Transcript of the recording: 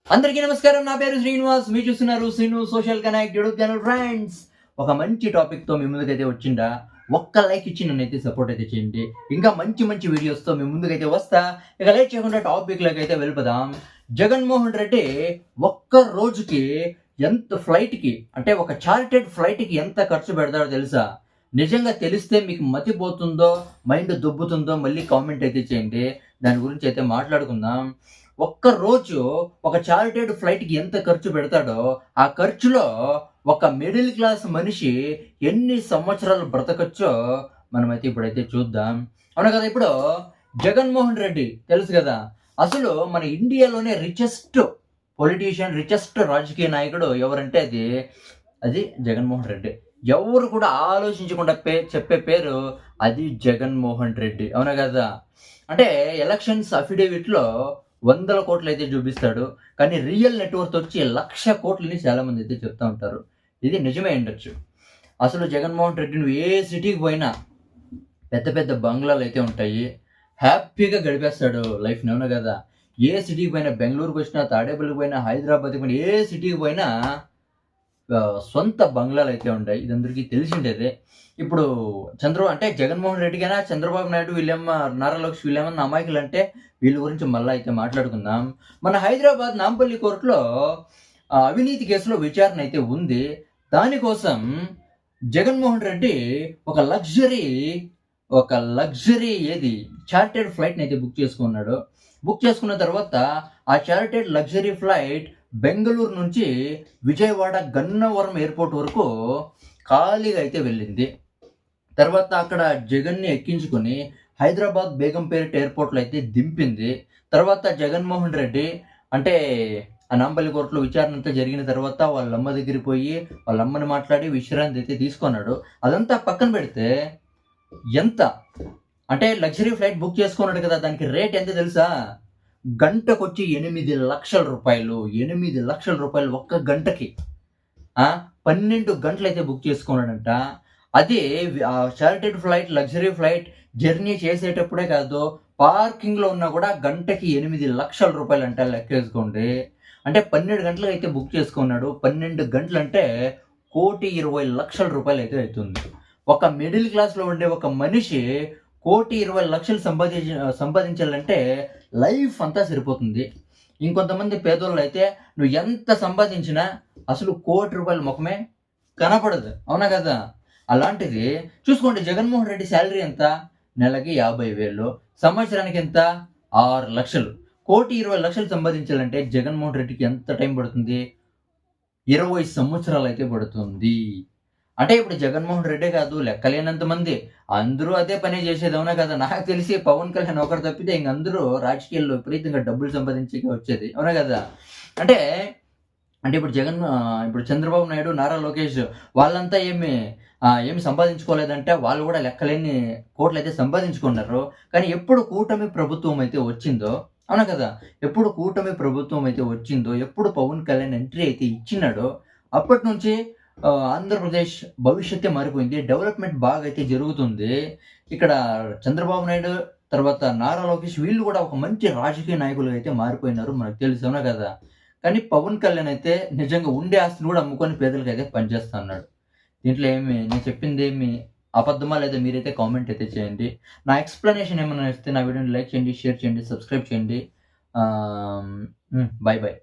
అందరికీ నమస్కారం. నా పేరు శ్రీనివాస్. మీరు చూస్తున్నారు Srinu social connect YouTube channel. Friends, ఒక మంచి టాపిక్‌తో మీ ముందుకైతే వచ్చిండా. ఒక్క లైక్ ఇచ్చి నన్నైతే సపోర్ట్ అయితే చేయండి. ఇంకా మంచి మంచి వీడియోస్‌తో మీ ముందుకైతే వస్తా. ఇక లేట్ చేయకుండా టాపిక్‌లోకి అయితే వెళ్ళిపోదాం. జగన్మోహన్ రెడ్డి ఒక్క రోజుకి ఫ్లైట్‌కి అంటే ఒక చార్టెడ్ ఫ్లైట్‌కి ఎంత ఖర్చు పెడతాడో తెలుసా? నిజంగా తెలిస్తే మీకు మతిపోతుందో, మైండ్ దొబ్బుతుందో మళ్ళీ కామెంట్ అయితే చేయండి. దాని గురించి అయితే మాట్లాడుకుందాం. ఒక్క రోజు ఒక చార్టెడ్ ఫ్లైట్‌కి ఎంత ఖర్చు పెడతాడో, ఆ ఖర్చులో ఒక మిడిల్ క్లాస్ మనిషి ఎన్ని సంవత్సరాలు బ్రతకచ్చో మనమైతే ఇప్పుడైతే చూద్దాం. అవును కదా! ఇప్పుడు జగన్మోహన్ రెడ్డి తెలుసు కదా! అసలు మన ఇండియాలోనే రిచెస్ట్ పొలిటీషియన్, రిచెస్ట్ రాజకీయ నాయకుడు ఎవరంటే అది జగన్మోహన్ రెడ్డి. ఎవరు కూడా ఆలోచించకుండా చెప్పే పేరు అది జగన్మోహన్ రెడ్డి. అవునా కదా! అంటే ఎలక్షన్స్ అఫిడవిట్‌లో వందల కోట్లయితే చూపిస్తాడు. కానీ రియల్ నెట్‌వర్త్ వచ్చి 1,00,00,000,000 చాలామంది అయితే చెప్తా ఉంటారు. ఇది నిజమే అయ్యుండొచ్చు. అసలు జగన్మోహన్ రెడ్డి నువ్వు ఏ సిటీకి పోయినా పెద్ద పెద్ద బంగ్లాలయితే ఉంటాయి. హ్యాపీగా గడిపేస్తాడు లైఫ్‌ని. అవునా కదా! ఏ సిటీకి పోయినా బెంగుళూరుకొచ్చినా, తాడేపల్లికి పోయినా, హైదరాబాద్‌కి పోయినా, ఏ సిటీకి పోయినా సొంత బంగ్లాలయితే ఉంటాయి. ఇది అందరికీ తెలిసిండేదే. ఇప్పుడు అంటే జగన్మోహన్ రెడ్డికైనా, చంద్రబాబు నాయుడు నారా లోకేష్ వీళ్ళేమన్నా అమాయకులంటే వీళ్ళ గురించి మళ్ళా అయితే మాట్లాడుకుందాం. మన హైదరాబాద్ నాంపల్లి కోర్టులో అవినీతి కేసులో విచారణ అయితే ఉంది. దానికోసం జగన్మోహన్ రెడ్డి ఒక లగ్జరీ చార్టర్డ్ ఫ్లైట్‌నయితే బుక్ చేసుకున్నాడు. బుక్ చేసుకున్న తర్వాత ఆ చార్టర్డ్ లగ్జరీ ఫ్లైట్ బెంగుళూరు నుంచి విజయవాడ గన్నవరం ఎయిర్‌పోర్ట్ వరకు ఖాళీగా అయితే వెళ్ళింది. తర్వాత అక్కడ జగన్‌ని ఎక్కించుకొని హైదరాబాద్ బేగంపేట్ ఎయిర్‌పోర్ట్‌లో అయితే దింపింది. తర్వాత జగన్మోహన్ రెడ్డి అంటే ఆ నాంపల్లి కోర్టులో విచారణ అంతా జరిగిన తర్వాత వాళ్ళమ్మ దగ్గరికి పోయి, వాళ్ళమ్మని మాట్లాడి విశ్రాంతి అయితే తీసుకున్నాడు. అదంతా పక్కన పెడితే ఎంత అంటే లగ్జరీ ఫ్లైట్ బుక్ చేసుకున్నాడు కదా! దానికి రేట్ ఎంత తెలుసా? గంటకొచ్చి రూ. 8,00,000. రూ. 8,00,000 ఒక్క గంటకి. 12 గంటలైతే బుక్ చేసుకున్నాడంట. అదే chartered flight, luxury flight journey చేసేటప్పుడే కాదు, పార్కింగ్‌లో ఉన్నా కూడా గంటకి రూ. 8,00,000 లెక్కేసుకోండి. అంటే 12 గంటలకైతే బుక్ చేసుకున్నాడు. 12 గంటలంటే రూ. 1,20,00,000 అయితే అయితుంది. ఒక మిడిల్ క్లాస్‌లో ఉండే ఒక మనిషి 1,20,00,000 సంపాదించాలంటే లైఫ్ అంతా సరిపోతుంది. ఇంకొంతమంది పేదోళ్ళైతే నువ్వు ఎంత సంపాదించినా అసలు రూ. 1,00,00,000 మొఖమే కనపడదు. అవునా కదా! అలాంటిది చూసుకోండి జగన్మోహన్ రెడ్డి సాలరీ ఎంత? నెలకి 50,000. సంవత్సరానికి ఎంత? 6,00,000. 1,20,00,000 సంపాదించాలంటే జగన్మోహన్ రెడ్డికి ఎంత టైం పడుతుంది? 20 సంవత్సరాలైతే పడుతుంది. అంటే ఇప్పుడు జగన్మోహన్ రెడ్డే కాదు లెక్కలేనంత మంది. అందరూ అదే పనే చేసేది. అవునా కదా! నాకు తెలిసి పవన్ కళ్యాణ్ ఒకరు తప్పితే ఇంక అందరూ రాజకీయాల్లో విపరీతంగా డబ్బులు సంపాదించేకే వచ్చేది. అవునా కదా! అంటే, అంటే ఇప్పుడు చంద్రబాబు నాయుడు, నారా లోకేష్ వాళ్ళంతా ఏమి సంపాదించుకోలేదంటే వాళ్ళు కూడా లెక్కలేని కోట్లయితే సంపాదించుకున్నారు. కానీ ఎప్పుడు కూటమి ప్రభుత్వం అయితే వచ్చిందో అవునా కదా! ఎప్పుడు కూటమి ప్రభుత్వం అయితే వచ్చిందో, ఎప్పుడు పవన్ కళ్యాణ్ ఎంట్రీ అయితే ఇచ్చినాడో అప్పటినుంచి ఆంధ్రప్రదేశ్ భవిష్యత్తే మారిపోయింది. డెవలప్‌మెంట్ బాగా అయితే జరుగుతుంది. ఇక్కడ చంద్రబాబు నాయుడు, తర్వాత నారా లోకేష్ వీళ్ళు కూడా ఒక మంచి రాజకీయ నాయకులుగా అయితే మారిపోయినారు. మనకు తెలుసు. అవునా కదా! కానీ పవన్ కళ్యాణ్ అయితే నిజంగా ఉండే ఆస్తిని కూడా అమ్ముకొని పేదలకైతే పనిచేస్తా ఉన్నాడు. దీంట్లో నేను చెప్పిందేమి అబద్ధమా లేదా మీరైతే కామెంట్ అయితే చేయండి. నా ఎక్స్‌ప్లనేషన్ ఏమన్నా ఇస్తే నా వీడియోని లైక్ చేయండి, షేర్ చేయండి, సబ్స్క్రైబ్ చేయండి. Bye bye.